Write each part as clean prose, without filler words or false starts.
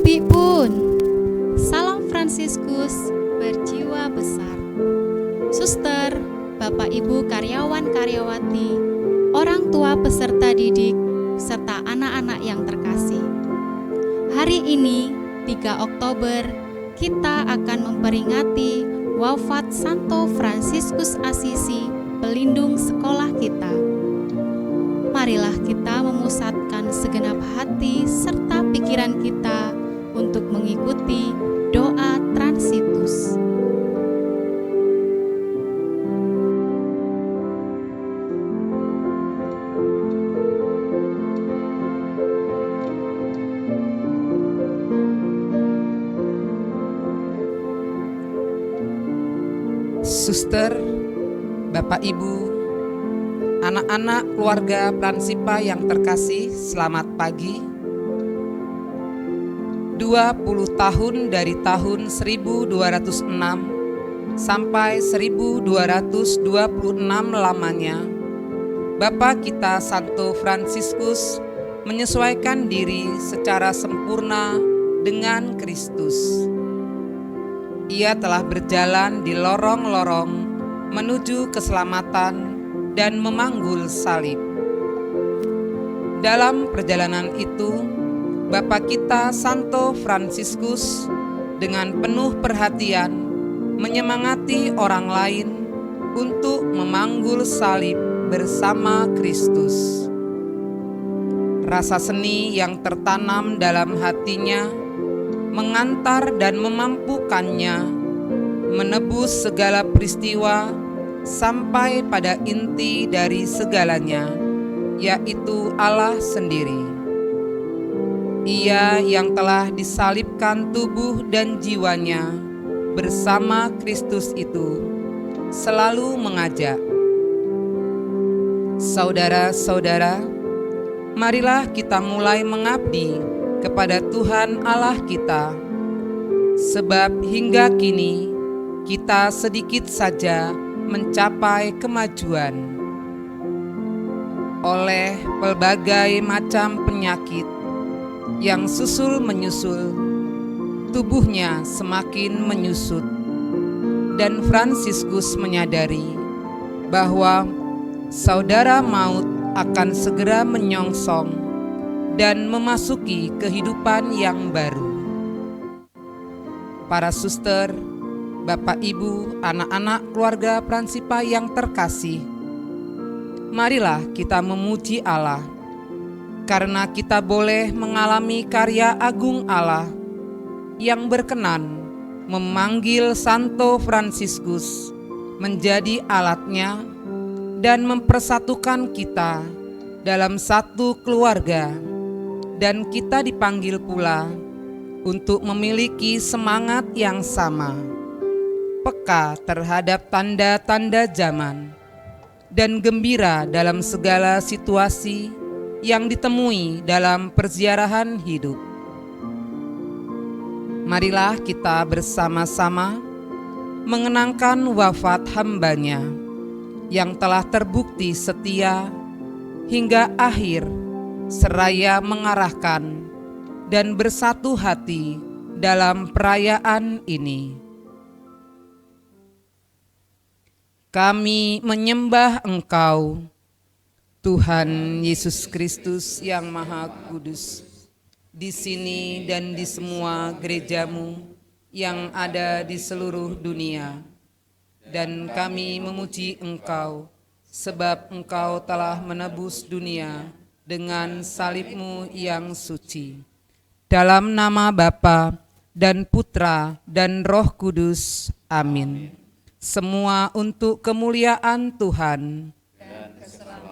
Bipun, salam Fransiskus berjiwa besar. Suster, Bapak Ibu karyawan-karyawati, orang tua peserta didik, serta anak-anak yang terkasih. Hari ini, 3 Oktober, kita akan memperingati wafat Santo Fransiskus Assisi, pelindung sekolah kita. Marilah kita memusatkan segenap hati serta pikiran kita untuk mengikuti doa Transitus. Suster, Bapak Ibu, anak-anak keluarga Pransipa yang terkasih, selamat pagi. 20 tahun dari tahun 1206 sampai 1226 lamanya, Bapa kita Santo Fransiskus menyesuaikan diri secara sempurna dengan Kristus. Ia telah berjalan di lorong-lorong menuju keselamatan dan memanggul salib. Dalam perjalanan itu, Bapa kita Santo Fransiskus dengan penuh perhatian menyemangati orang lain untuk memanggul salib bersama Kristus. Rasa seni yang tertanam dalam hatinya mengantar dan memampukannya menebus segala peristiwa sampai pada inti dari segalanya, yaitu Allah sendiri. Ia yang telah disalibkan tubuh dan jiwanya bersama Kristus itu selalu mengajak, saudara-saudara, marilah kita mulai mengabdi kepada Tuhan Allah kita, sebab hingga kini kita sedikit saja mencapai kemajuan. Oleh pelbagai macam penyakit yang susul menyusul, tubuhnya semakin menyusut, dan Fransiskus menyadari bahwa saudara maut akan segera menyongsong dan memasuki kehidupan yang baru. Para suster, Bapak Ibu, anak-anak keluarga Pransipa yang terkasih, marilah kita memuji Allah, karena kita boleh mengalami karya agung Allah yang berkenan memanggil Santo Fransiskus menjadi alatnya dan mempersatukan kita dalam satu keluarga, dan kita dipanggil pula untuk memiliki semangat yang sama, peka terhadap tanda-tanda zaman, dan gembira dalam segala situasi yang ditemui dalam perziarahan hidup. Marilah kita bersama-sama mengenangkan wafat hamba-Nya yang telah terbukti setia hingga akhir, seraya mengarahkan dan bersatu hati dalam perayaan ini. Kami menyembah Engkau, Tuhan Yesus Kristus yang Maha Kudus, di sini dan di semua gereja-Mu yang ada di seluruh dunia. Dan kami memuji Engkau, sebab Engkau telah menebus dunia dengan salib-Mu yang suci. Dalam nama Bapa dan Putra dan Roh Kudus. Amin. Semua untuk kemuliaan Tuhan. Hatinya tetap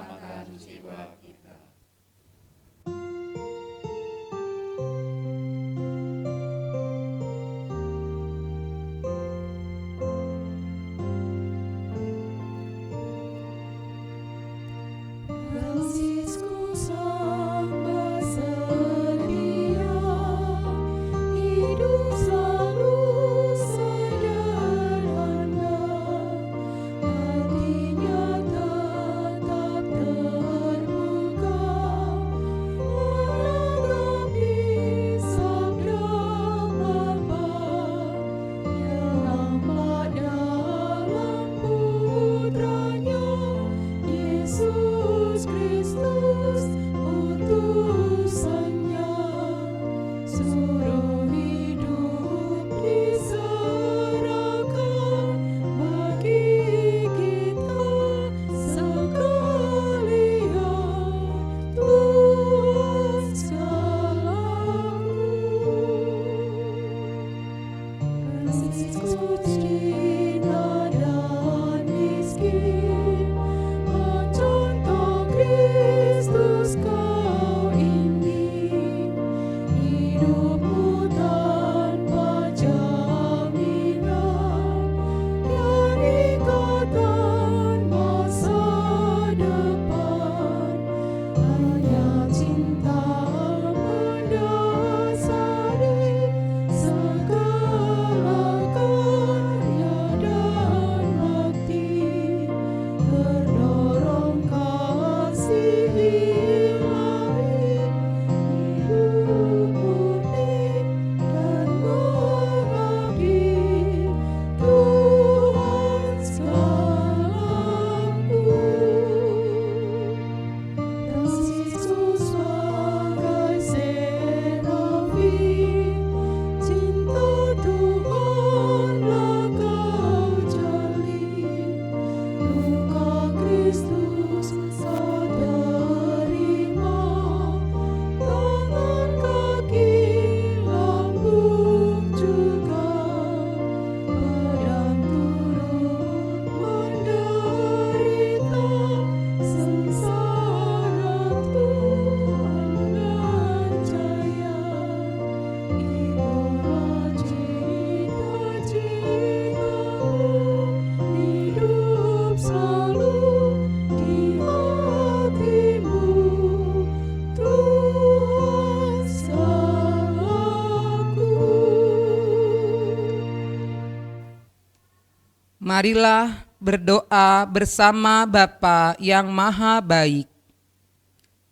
Marilah berdoa bersama Bapa yang Maha Baik.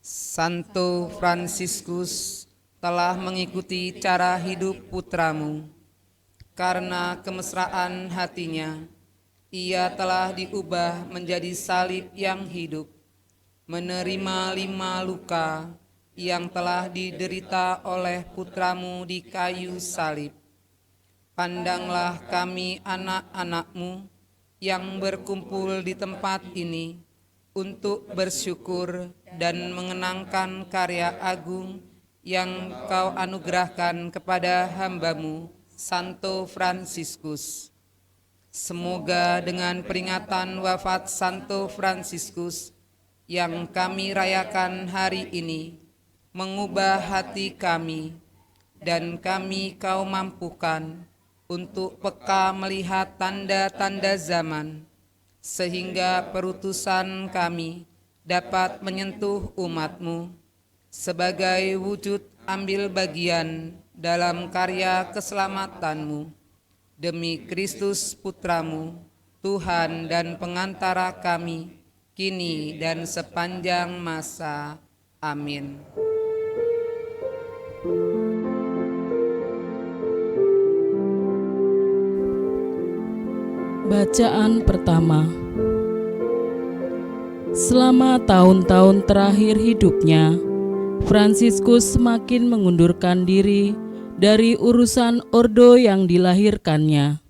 Santo Fransiskus telah mengikuti cara hidup putramu. Karena kemesraan hatinya, ia telah diubah menjadi salib yang hidup, menerima 5 luka yang telah diderita oleh putramu di kayu salib. Pandanglah kami anak-anak-mu yang berkumpul di tempat ini untuk bersyukur dan mengenangkan karya agung yang Kau anugerahkan kepada hamba-Mu, Santo Fransiskus. Semoga dengan peringatan wafat Santo Fransiskus yang kami rayakan hari ini, mengubah hati kami, dan kami Kau mampukan untuk peka melihat tanda-tanda zaman, sehingga perutusan kami dapat menyentuh umat-Mu sebagai wujud ambil bagian dalam karya keselamatan-Mu. Demi Kristus Putramu, Tuhan dan pengantara kami, kini dan sepanjang masa. Amin. Bacaan pertama. Selama tahun-tahun terakhir hidupnya, Fransiskus semakin mengundurkan diri dari urusan ordo yang dilahirkannya.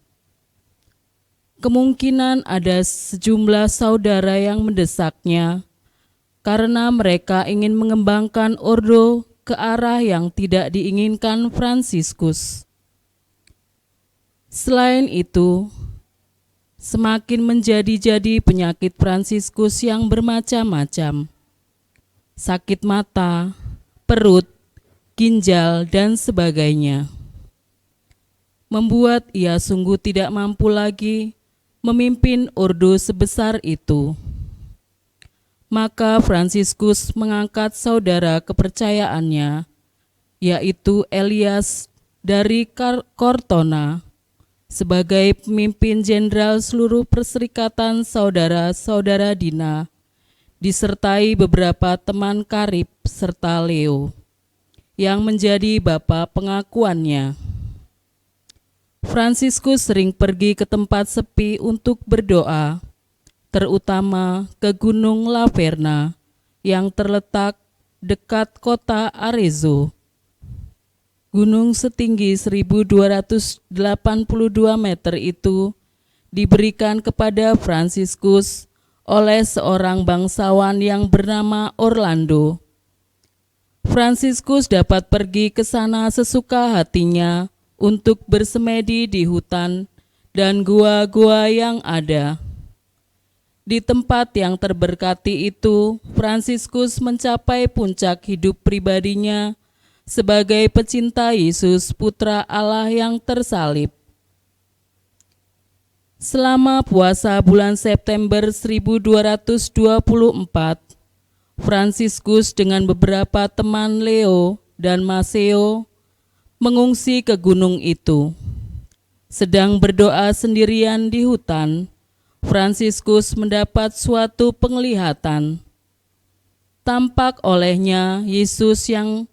Kemungkinan ada sejumlah saudara yang mendesaknya karena mereka ingin mengembangkan ordo ke arah yang tidak diinginkan Fransiskus. Selain itu, semakin menjadi-jadi penyakit Fransiskus yang bermacam-macam. Sakit mata, perut, ginjal, dan sebagainya. Membuat ia sungguh tidak mampu lagi memimpin ordo sebesar itu. Maka Fransiskus mengangkat saudara kepercayaannya, yaitu Elias dari Cortona, sebagai pemimpin jenderal seluruh Perserikatan Saudara-saudara Dina, disertai beberapa teman karib serta Leo, yang menjadi bapa pengakuannya. Fransiskus sering pergi ke tempat sepi untuk berdoa, terutama ke Gunung Laverna yang terletak dekat kota Arezzo. Gunung setinggi 1282 meter itu diberikan kepada Fransiskus oleh seorang bangsawan yang bernama Orlando. Fransiskus dapat pergi ke sana sesuka hatinya untuk bersemedi di hutan dan gua-gua yang ada. Di tempat yang terberkati itu, Fransiskus mencapai puncak hidup pribadinya sebagai pecinta Yesus Putra Allah yang tersalib. Selama puasa bulan September 1224, Fransiskus dengan beberapa teman Leo dan Maseo mengungsi ke gunung itu. Sedang berdoa sendirian di hutan, Fransiskus mendapat suatu penglihatan. Tampak olehnya Yesus yang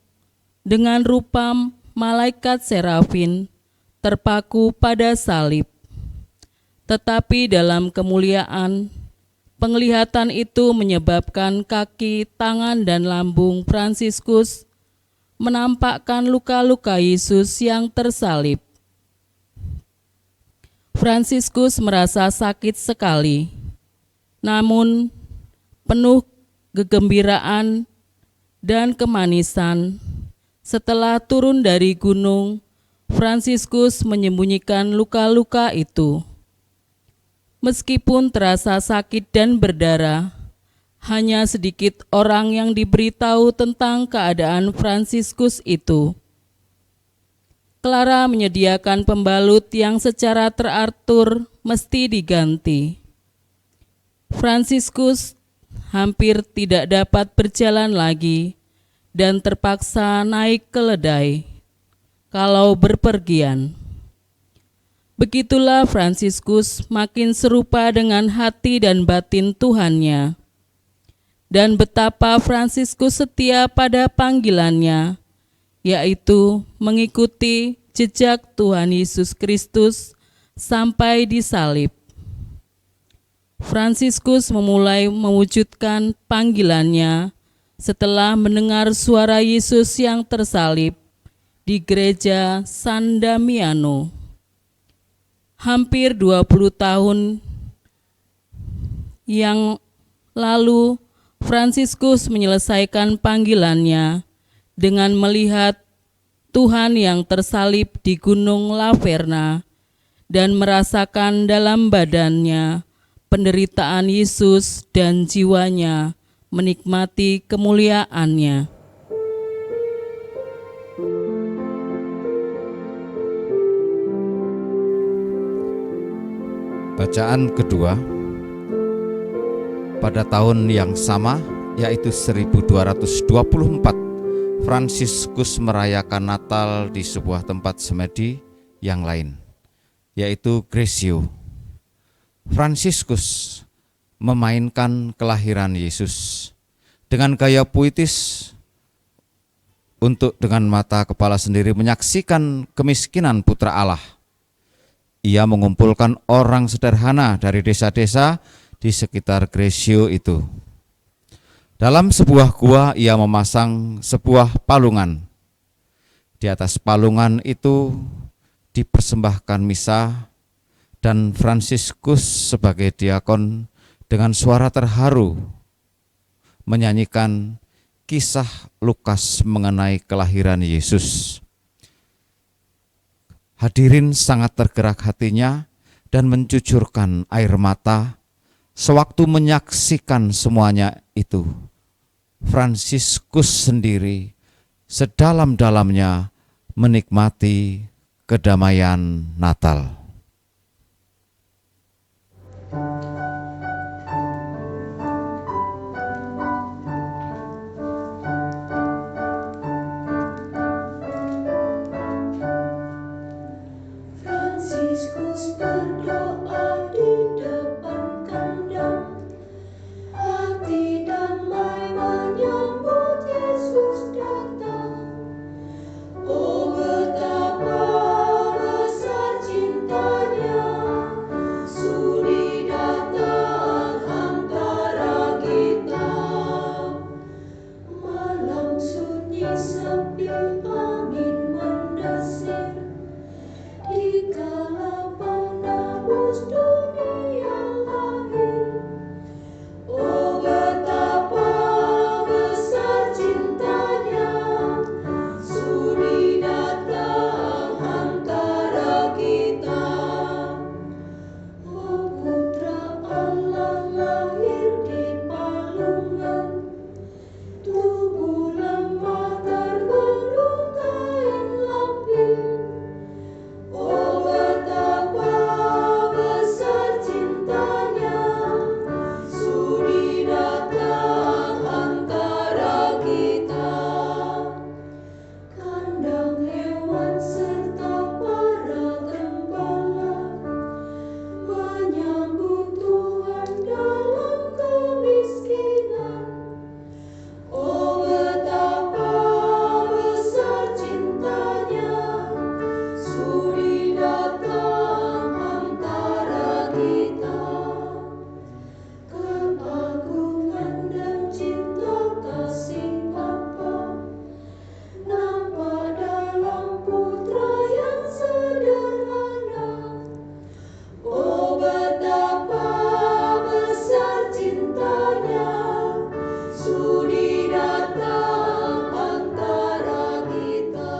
dengan rupa malaikat serafin terpaku pada salib. Tetapi dalam kemuliaan, penglihatan itu menyebabkan kaki, tangan, dan lambung Fransiskus menampakkan luka-luka Yesus yang tersalib. Fransiskus merasa sakit sekali, namun penuh kegembiraan dan kemanisan. Setelah turun dari gunung, Fransiskus menyembunyikan luka-luka itu. Meskipun terasa sakit dan berdarah, hanya sedikit orang yang diberitahu tentang keadaan Fransiskus itu. Clara menyediakan pembalut yang secara teratur mesti diganti. Fransiskus hampir tidak dapat berjalan lagi dan terpaksa naik keledai kalau berpergian. Begitulah Fransiskus makin serupa dengan hati dan batin Tuhannya. Dan betapa Fransiskus setia pada panggilannya, yaitu mengikuti jejak Tuhan Yesus Kristus sampai disalib. Fransiskus memulai mewujudkan panggilannya setelah mendengar suara Yesus yang tersalib di gereja San Damiano. Hampir 20 tahun yang lalu, Fransiskus menyelesaikan panggilannya dengan melihat Tuhan yang tersalib di Gunung Laverna dan merasakan dalam badannya penderitaan Yesus dan jiwanya menikmati kemuliaannya. Bacaan kedua, pada tahun yang sama, yaitu 1224, Fransiskus merayakan Natal di sebuah tempat semedi yang lain, yaitu Gresio. Fransiskus memainkan kelahiran Yesus dengan gaya puitis untuk dengan mata kepala sendiri menyaksikan kemiskinan Putra Allah. Ia mengumpulkan orang sederhana dari desa-desa di sekitar Gresio itu. Dalam sebuah gua ia memasang sebuah palungan. Di atas palungan itu dipersembahkan misa, dan Fransiskus sebagai diakon dengan suara terharu menyanyikan kisah Lukas mengenai kelahiran Yesus. Hadirin sangat tergerak hatinya dan mencucurkan air mata sewaktu menyaksikan semuanya itu. Fransiskus sendiri sedalam-dalamnya menikmati kedamaian Natal. Fransiskus berdoa di depan kandang, hati damai menyambut Yesus datang. Oh betapa besar cintanya, sudi datang antara kita. Malam sunyi sepi, angin mendesir, dikala penebus dunia lahir. Oh betapa besar cintanya, sudi datang antara kita. Oh Putra Allah lahir di palungan, tubuh lemah terbelung kain lapin. Oh betapa besar cintanya, sudi datang antara kita. Kandang hewan serta para gembala menyambut Tuhan dalam kemiskinan. Oh betapa besar cintanya, sudi datang antara kita. Keagungan dan cinta kasih Bapa nampak dalam Putra yang sederhana. Oh betapa besar cintanya, sudi datang antara kita.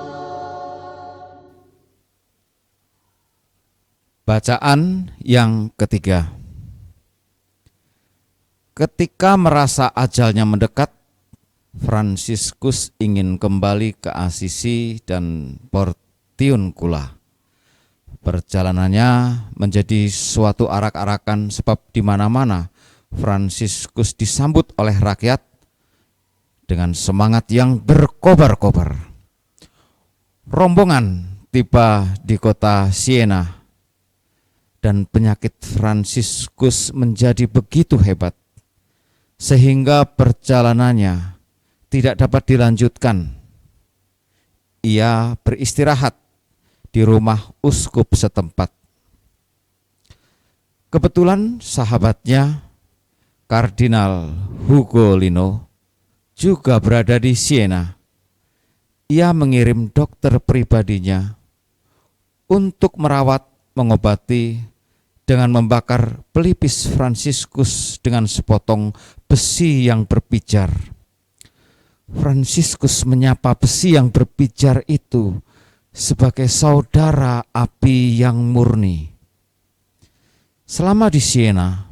Bacaan yang ketiga. Ketika merasa ajalnya mendekat, Fransiskus ingin kembali ke Asisi dan Portiuncula. Perjalanannya menjadi suatu arak-arakan sebab di mana-mana Fransiskus disambut oleh rakyat dengan semangat yang berkobar-kobar. Rombongan tiba di kota Siena dan penyakit Fransiskus menjadi begitu hebat sehingga perjalanannya tidak dapat dilanjutkan. Ia beristirahat di rumah uskup setempat. Kebetulan sahabatnya, Kardinal Ugolino, juga berada di Siena. Ia mengirim dokter pribadinya untuk merawat, mengobati dengan membakar pelipis Fransiskus dengan sepotong besi yang berpijar. Fransiskus menyapa besi yang berpijar itu sebagai saudara api yang murni. Selama di Siena,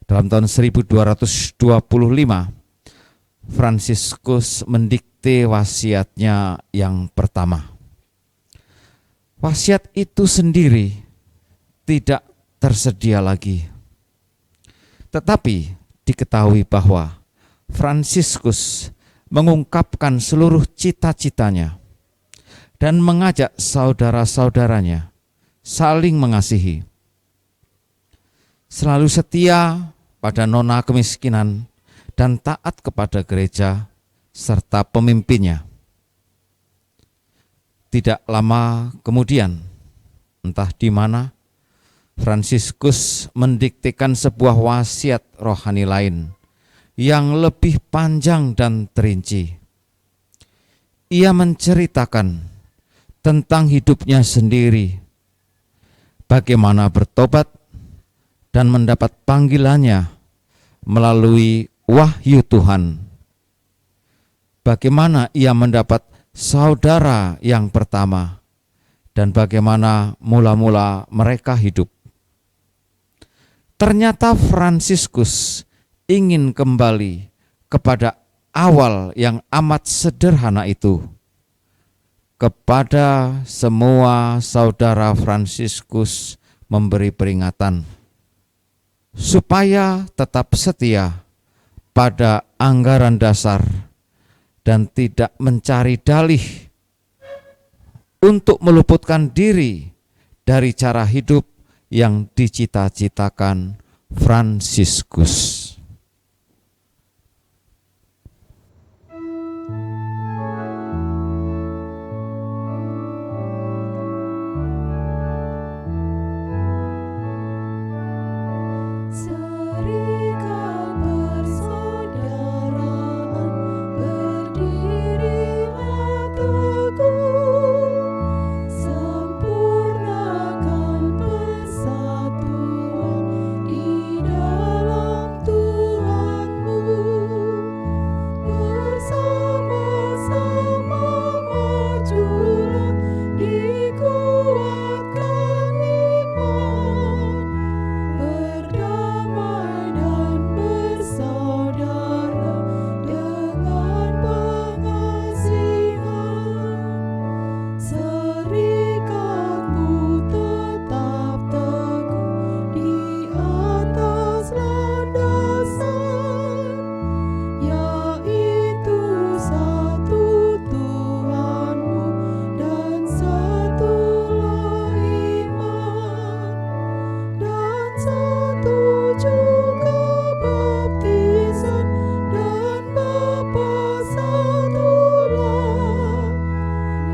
dalam tahun 1225, Fransiskus mendikte wasiatnya yang pertama. Wasiat itu sendiri tidak tersedia lagi. Tetapi diketahui bahwa Fransiskus mengungkapkan seluruh cita-citanya dan mengajak saudara-saudaranya saling mengasihi, selalu setia pada nona kemiskinan dan taat kepada gereja serta pemimpinnya. Tidak lama kemudian, entah di mana, Fransiskus mendiktekan sebuah wasiat rohani lain yang lebih panjang dan terinci. Ia menceritakan tentang hidupnya sendiri, bagaimana bertobat dan mendapat panggilannya melalui wahyu Tuhan. Bagaimana ia mendapat saudara yang pertama dan bagaimana mula-mula mereka hidup. Ternyata Fransiskus ingin kembali kepada awal yang amat sederhana itu. Kepada semua saudara Fransiskus memberi peringatan supaya tetap setia pada anggaran dasar dan tidak mencari dalih untuk meluputkan diri dari cara hidup yang dicita-citakan Fransiskus. Serikat persaudaraan berdirilah teguh, sempurnakan persatuan di dalam Tuhanmu, bersama-sama majulah, dikuatkan iman, berdamai dan bersaudara dengan pengasihan. Serikatmu tetap teguh di atas landasan, yaitu satu Tuhanmu dan satulah iman, dan satu juga baptisan, dan Bapa satulah,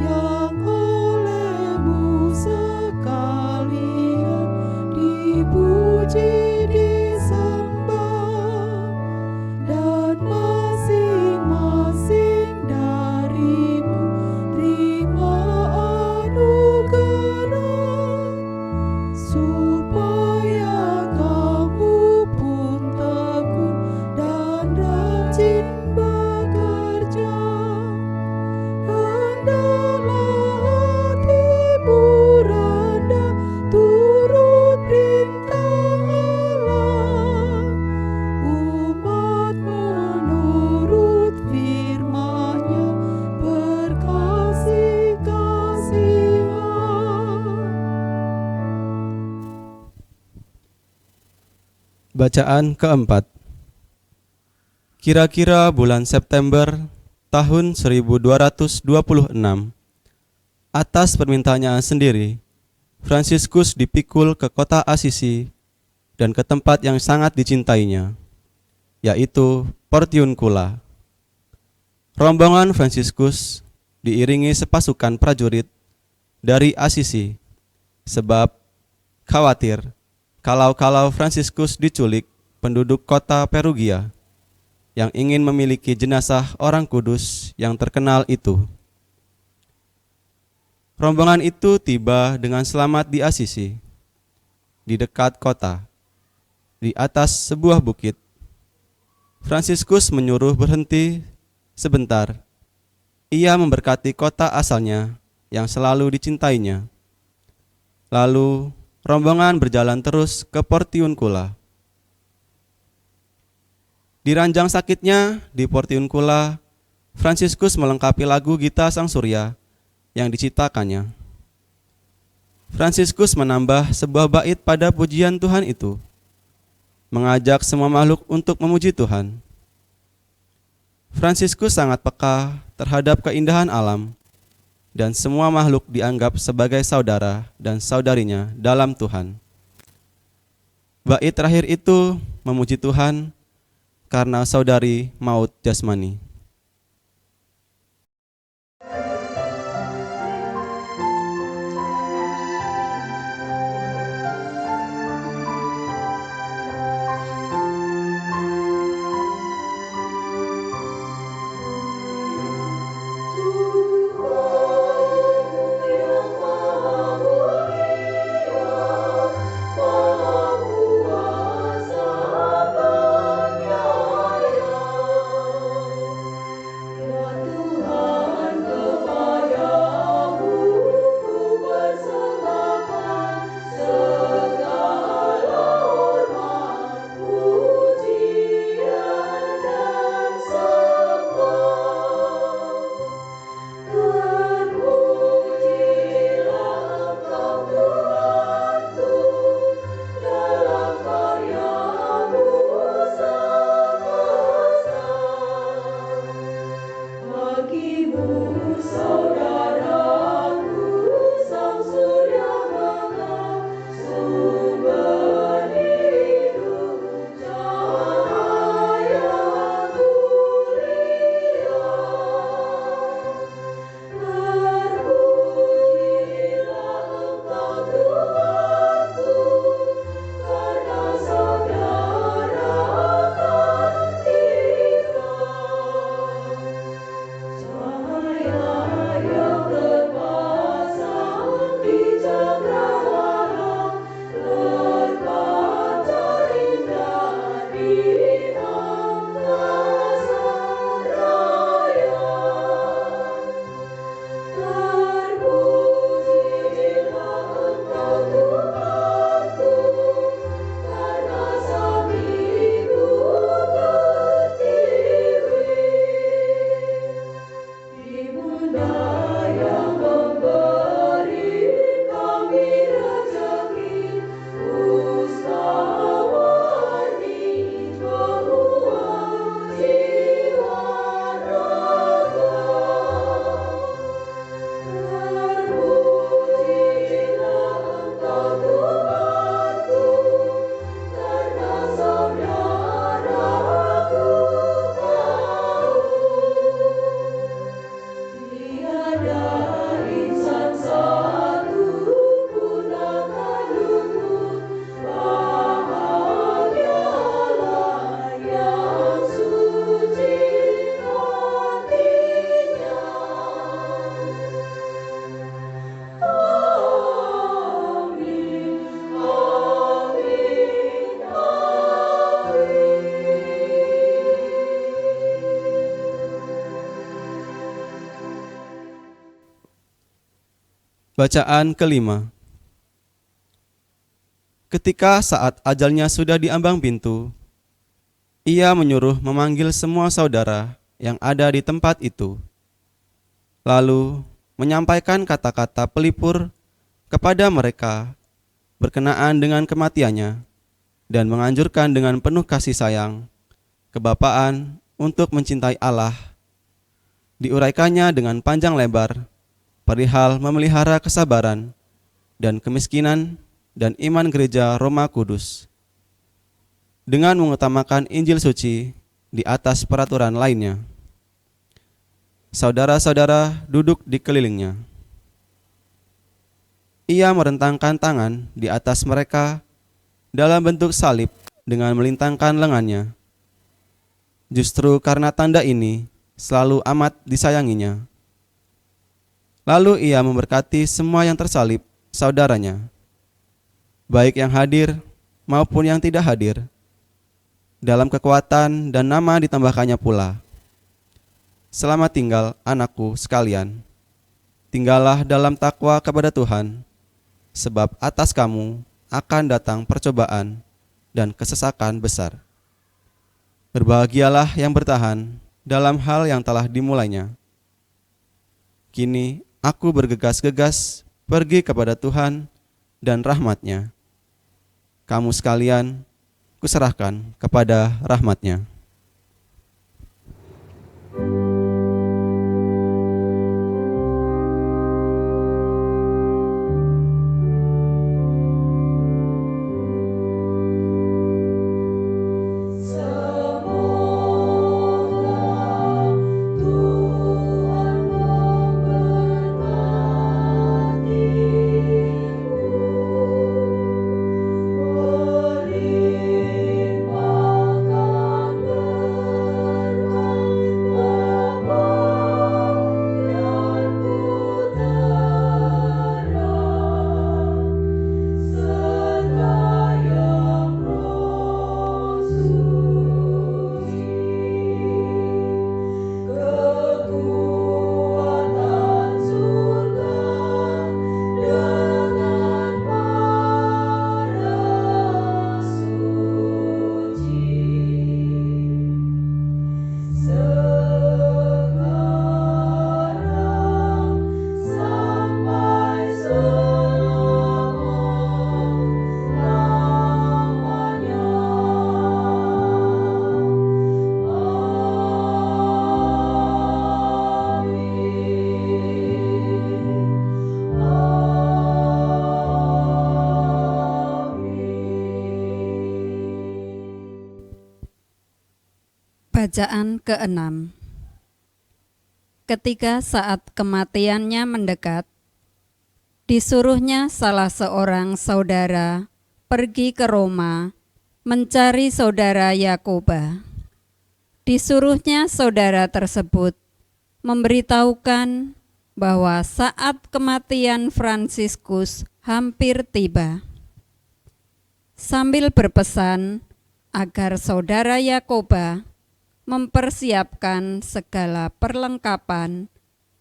yang olehmu sekalian dipuji disembah, dan masing-masing darimu terima anugerah, supaya kamu pun tekun dan rajin bekerja. Hendaklah hatimu rendah turut perintah Allah, umat menurut firman-Nya berkasih-kasihan. Bacaan keempat. Kira-kira bulan September tahun 1226, atas permintaannya sendiri, Fransiskus dipikul ke kota Assisi dan ke tempat yang sangat dicintainya, yaitu Portiuncula. Rombongan Fransiskus diiringi sepasukan prajurit dari Assisi, sebab khawatir kalau Fransiskus diculik penduduk kota Perugia yang ingin memiliki jenazah orang kudus yang terkenal itu. Rombongan itu tiba dengan selamat di Assisi, di dekat kota, di atas sebuah bukit. Fransiskus menyuruh berhenti sebentar. Ia memberkati kota asalnya yang selalu dicintainya. Lalu rombongan berjalan terus ke Portiuncula. Di ranjang sakitnya di Portiuncula, Fransiskus melengkapi lagu Gita Sang Surya yang diciptakannya. Fransiskus menambah sebuah bait pada pujian Tuhan itu, mengajak semua makhluk untuk memuji Tuhan. Fransiskus sangat peka terhadap keindahan alam, dan semua makhluk dianggap sebagai saudara dan saudarinya dalam Tuhan. Bait terakhir itu memuji Tuhan karena saudari maut jasmani. Bacaan kelima. Ketika saat ajalnya sudah di ambang pintu, ia menyuruh memanggil semua saudara yang ada di tempat itu, lalu menyampaikan kata-kata pelipur kepada mereka berkenaan dengan kematiannya, dan menganjurkan dengan penuh kasih sayang, kebapaan untuk mencintai Allah. Diuraikannya dengan panjang lebar perihal memelihara kesabaran dan kemiskinan dan iman gereja Roma Kudus, dengan mengutamakan Injil suci di atas peraturan lainnya. Saudara-saudara duduk di kelilingnya. Ia merentangkan tangan di atas mereka dalam bentuk salib dengan melintangkan lengannya. Justru karena tanda ini selalu amat disayanginya. Lalu ia memberkati semua yang tersalib, saudaranya, baik yang hadir maupun yang tidak hadir. Dalam kekuatan dan nama ditambahkannya pula, "Selamat tinggal anakku sekalian, tinggallah dalam takwa kepada Tuhan, sebab atas kamu akan datang percobaan dan kesesakan besar. Berbahagialah yang bertahan dalam hal yang telah dimulainya. Kini aku bergegas-gegas pergi kepada Tuhan dan rahmat-Nya. Kamu sekalian kuserahkan kepada rahmat-Nya." Bacaan ke-6. Ketika saat kematiannya mendekat, disuruhnya salah seorang saudara pergi ke Roma mencari saudara Yakoba. Disuruhnya saudara tersebut memberitahukan bahwa saat kematian Fransiskus hampir tiba, sambil berpesan agar saudara Yakoba mempersiapkan segala perlengkapan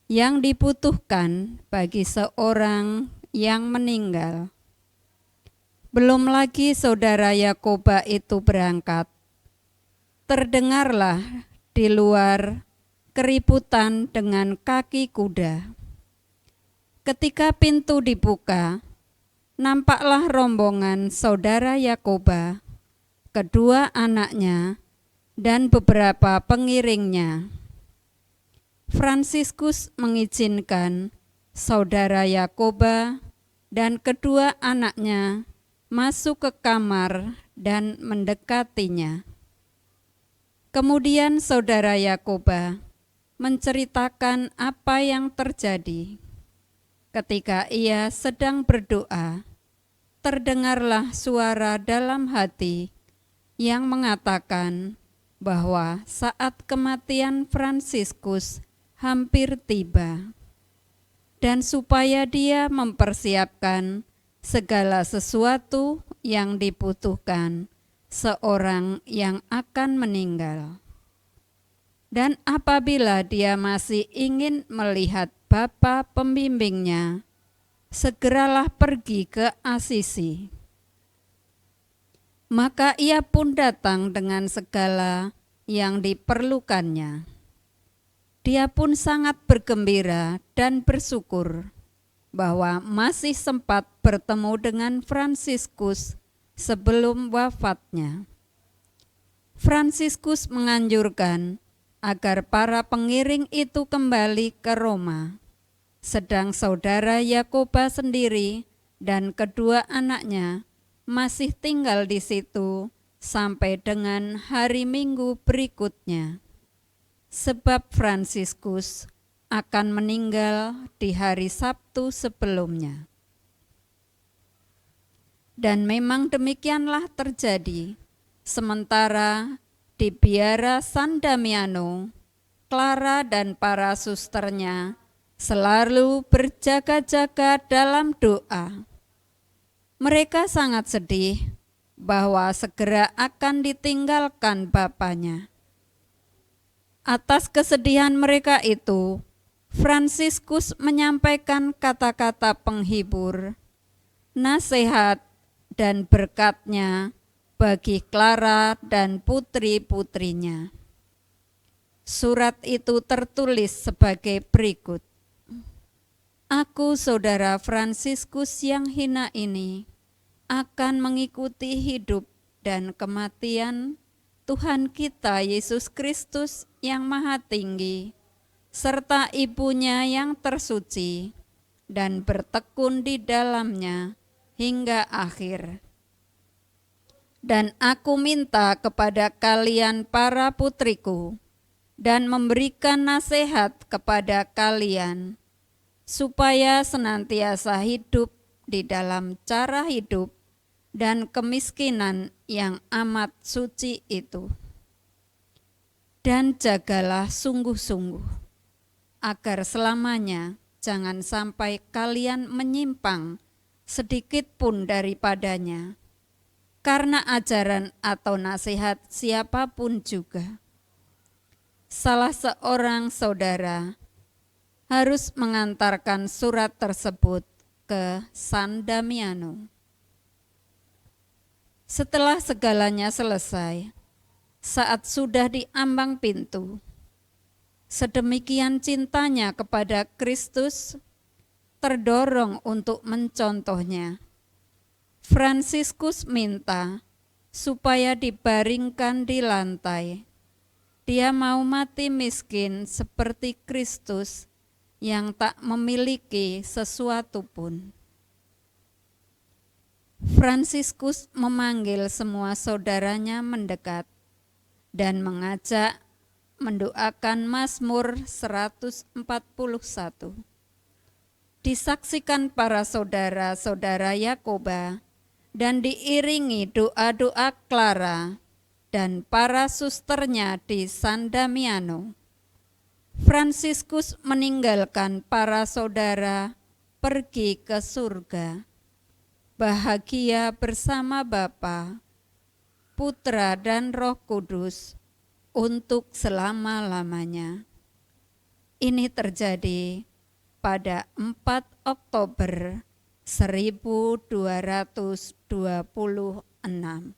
yang dibutuhkan bagi seorang yang meninggal. Belum lagi saudara Yakoba itu berangkat, terdengarlah di luar keributan dengan kaki kuda. Ketika pintu dibuka, nampaklah rombongan saudara Yakoba, kedua anaknya, dan beberapa pengiringnya. Fransiskus mengizinkan saudara Yakoba dan kedua anaknya masuk ke kamar dan mendekatinya. Kemudian saudara Yakoba menceritakan apa yang terjadi. Ketika ia sedang berdoa, terdengarlah suara dalam hati yang mengatakan bahwa saat kematian Fransiskus hampir tiba, dan supaya dia mempersiapkan segala sesuatu yang dibutuhkan seorang yang akan meninggal. Dan apabila dia masih ingin melihat Bapa pembimbingnya, segeralah pergi ke Asisi. Maka ia pun datang dengan segala yang diperlukannya. Dia pun sangat bergembira dan bersyukur bahwa masih sempat bertemu dengan Fransiskus sebelum wafatnya. Fransiskus menganjurkan agar para pengiring itu kembali ke Roma, sedang saudara Yakoba sendiri dan kedua anaknya masih tinggal di situ sampai dengan hari Minggu berikutnya. Sebab Fransiskus akan meninggal di hari Sabtu sebelumnya. Dan memang demikianlah terjadi. Sementara di biara San Damiano, Clara dan para susternya selalu berjaga-jaga dalam doa. Mereka sangat sedih bahwa segera akan ditinggalkan bapaknya. Atas kesedihan mereka itu, Fransiskus menyampaikan kata-kata penghibur, nasihat, dan berkatnya bagi Clara dan putri-putrinya. Surat itu tertulis sebagai berikut. Aku, saudara Fransiskus yang hina ini, akan mengikuti hidup dan kematian Tuhan kita Yesus Kristus yang Maha Tinggi, serta ibunya yang tersuci, dan bertekun di dalamnya hingga akhir. Dan aku minta kepada kalian para putriku, dan memberikan nasihat kepada kalian, supaya senantiasa hidup di dalam cara hidup dan kemiskinan yang amat suci itu. Dan jagalah sungguh-sungguh, agar selamanya jangan sampai kalian menyimpang sedikit pun daripadanya, karena ajaran atau nasihat siapapun juga. Salah seorang saudara harus mengantarkan surat tersebut ke San Damiano. Setelah segalanya selesai, saat sudah di ambang pintu, sedemikian cintanya kepada Kristus terdorong untuk mencontohnya. Fransiskus minta supaya dibaringkan di lantai. Dia mau mati miskin seperti Kristus yang tak memiliki sesuatu pun. Fransiskus memanggil semua saudaranya mendekat dan mengajak mendoakan Mazmur 141. Disaksikan para saudara-saudara Yakoba dan diiringi doa-doa Clara dan para susternya di San Damiano. Fransiskus meninggalkan para saudara pergi ke surga, bahagia bersama Bapa, Putra dan Roh Kudus untuk selama-lamanya. Ini terjadi pada 4 Oktober 1226.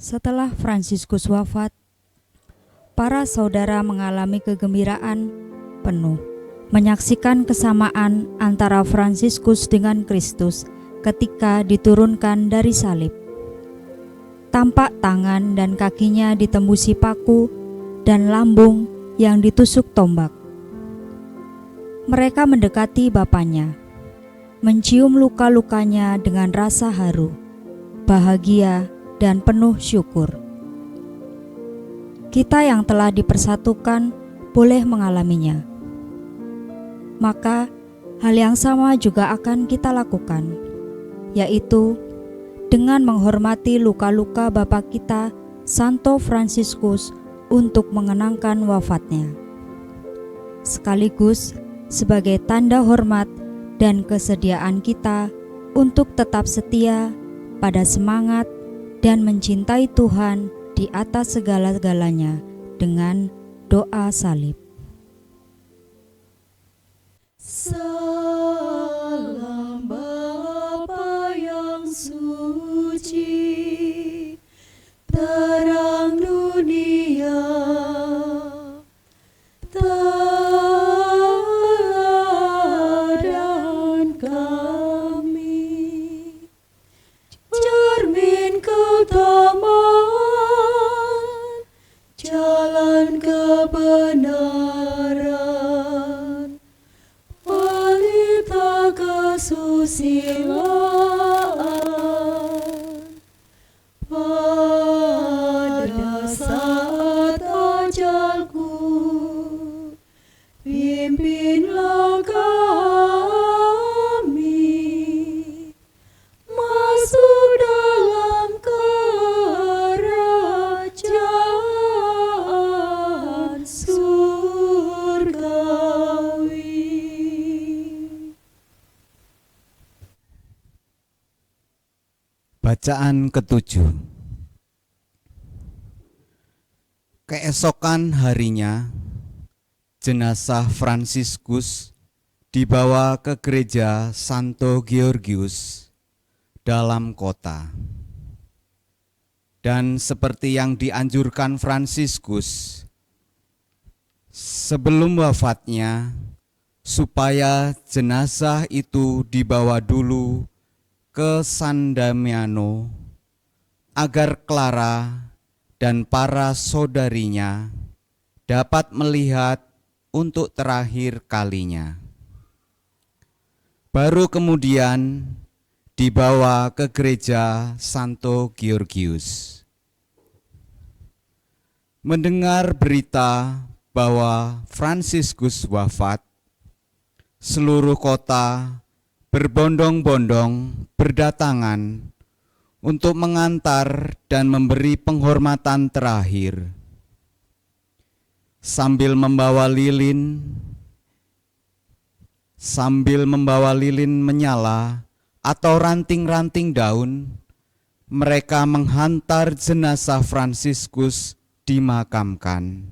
Setelah Fransiskus wafat, para saudara mengalami kegembiraan penuh menyaksikan kesamaan antara Fransiskus dengan Kristus ketika diturunkan dari salib. Tampak tangan dan kakinya ditembusi paku dan lambung yang ditusuk tombak. Mereka mendekati Bapaknya, mencium luka-lukanya dengan rasa haru, bahagia, dan penuh syukur. Kita yang telah dipersatukan boleh mengalaminya. Maka hal yang sama juga akan kita lakukan, yaitu dengan menghormati luka-luka Bapa kita Santo Fransiskus untuk mengenangkan wafatnya, sekaligus sebagai tanda hormat dan kesediaan kita untuk tetap setia pada semangat dan mencintai Tuhan di atas segala-galanya dengan doa salib. Salam Bapa yang suci, terang dunia, teladan kami, cermin keutamaan, jalan kebenaran, wanita kesusilaan. Pada saat ajalku, pimpinlah kami masuk dalam kerajaan surgawi. Bacaan ketujuh. Keesokan harinya, jenazah Fransiskus dibawa ke gereja Santo Georgius dalam kota. Dan seperti yang dianjurkan Fransiskus, sebelum wafatnya, supaya jenazah itu dibawa dulu ke San Damiano, agar Clara dan para saudarinya dapat melihat untuk terakhir kalinya. Baru kemudian dibawa ke gereja Santo Georgius. Mendengar berita bahwa Fransiskus wafat, seluruh kota berbondong-bondong berdatangan untuk mengantar dan memberi penghormatan terakhir. Sambil membawa lilin menyala atau ranting-ranting daun, mereka menghantar jenazah Fransiskus dimakamkan.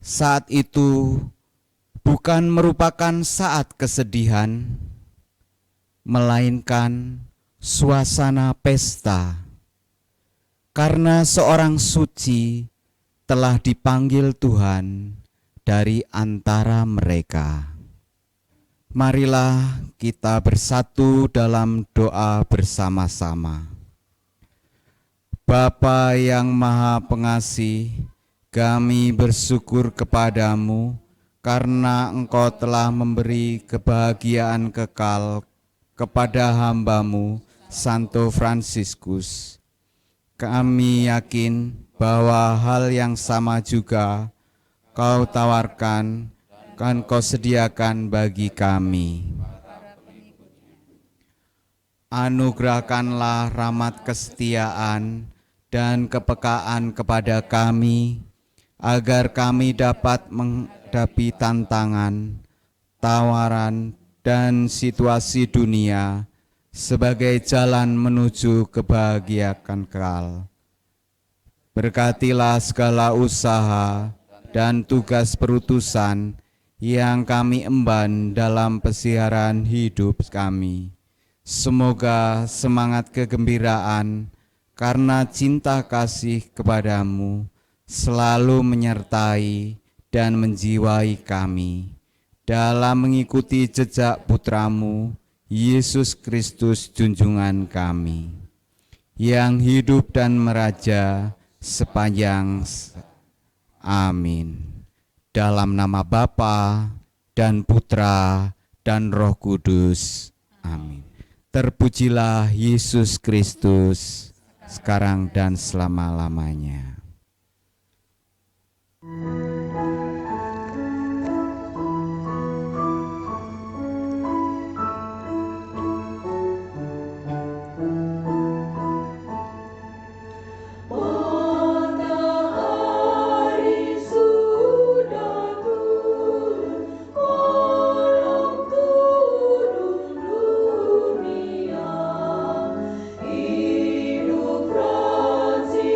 Saat itu bukan merupakan saat kesedihan, melainkan suasana pesta, karena seorang suci telah dipanggil Tuhan dari antara mereka. Marilah kita bersatu dalam doa bersama-sama. Bapa yang Maha Pengasih, kami bersyukur kepadamu karena Engkau telah memberi kebahagiaan kekal kepada hamba-Mu Santo Fransiskus. Kami yakin bahwa hal yang sama juga Kau tawarkan dan Kau sediakan bagi kami. Anugerahkanlah rahmat kesetiaan dan kepekaan kepada kami, agar kami dapat menghadapi tantangan, tawaran, dan situasi dunia sebagai jalan menuju kebahagiaan kekal. Berkatilah segala usaha dan tugas perutusan yang kami emban dalam pesiaran hidup kami. Semoga semangat kegembiraan karena cinta kasih kepadamu selalu menyertai dan menjiwai kami dalam mengikuti jejak putramu, Yesus Kristus junjungan kami, yang hidup dan meraja sepanjang. Amin. Dalam nama Bapa dan Putra dan Roh Kudus. Amin. Terpujilah Yesus Kristus, sekarang dan selama-lamanya. Matahari sudah turun, kolong tudung dunia. Hidup Fransiskus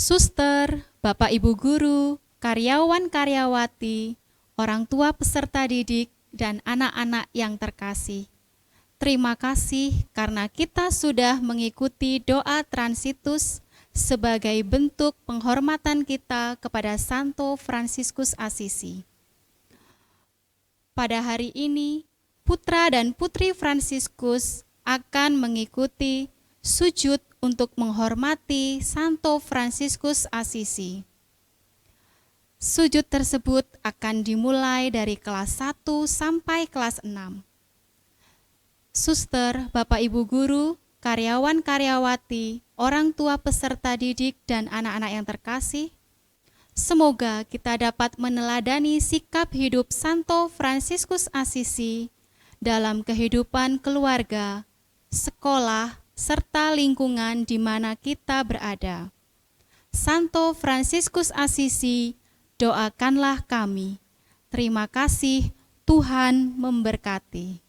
suster, Bapak Ibu guru, karyawan karyawati, orang tua peserta didik, dan anak-anak yang terkasih. Terima kasih karena kita sudah mengikuti doa transitus sebagai bentuk penghormatan kita kepada Santo Fransiskus Assisi. Pada hari ini, putra dan putri Fransiskus akan mengikuti sujud untuk menghormati Santo Fransiskus Assisi. Sujud tersebut akan dimulai dari kelas 1 sampai kelas 6. Suster, Bapak Ibu guru, karyawan karyawati, orang tua peserta didik, dan anak-anak yang terkasih, semoga kita dapat meneladani sikap hidup Santo Fransiskus Assisi dalam kehidupan keluarga, sekolah, serta lingkungan di mana kita berada. Santo Fransiskus Assisi, doakanlah kami. Terima kasih, Tuhan memberkati.